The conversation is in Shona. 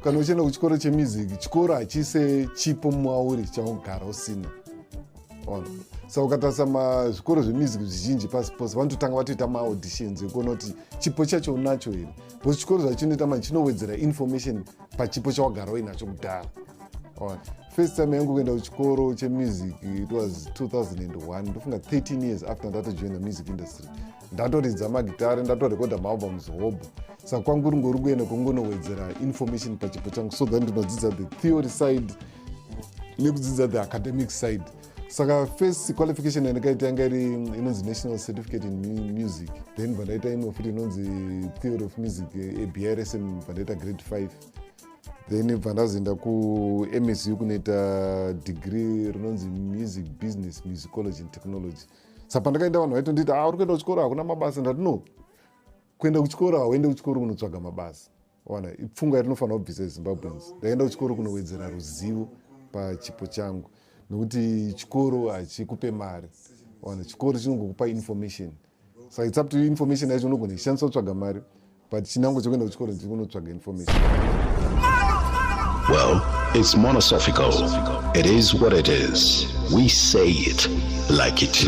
kana uchienda kuchikoro chemusic, chikoro hachise chipo mumauri chaugara usina. Saka ukatarisa zvikoro zvemusic zvizhinji pasi pose vanototanga vatoita maauditions ekuona kuti chipo chacho unacho here, because chikoro zvachinoita chinowedzera information pachipo chawagara uinacho kudhara. First time yangu kuenda kuchikoro chemusic it was 2001, ndofunga 13 years after ndatojoin the music industry. Ndatoridza magitare, ndatorekodha maalbums hobo. Saka kwangu ringori kuenda kungonowedzera information pachipo changu, so that ndinodzidza the theory side nekudzidza the academic side. Saka first qualification yandakaita yanga iri inonzi national certificate in music, then pandaita imwe futi inonzi theory of music BRSM pandaita grade 5, then pandazoenda kuMSU kunoita degree rinonzi music business musicology and technology. Saka pandakaenda vanhu vaitonditi uri kuenda kuchikoro hakuna mabasa, ndati no, kuenda kuchikoro hauende kuchikoro kunotsvaga mabasa, ipfungwa yarinofanira kubvisa Zimbabweans. Ndakaenda kuchikoro kunowedzera ruzivo pachipo changu, nokuti chikoro hachikupe mari, chikoro chinongokupa information. Saka it's up to you, information yacho unogona ishandisa kutsvaga mari, but chinango chekuenda kuchikoro ndikunotsvaga information. Well, it's monosophical. It is what it is. We say it like it.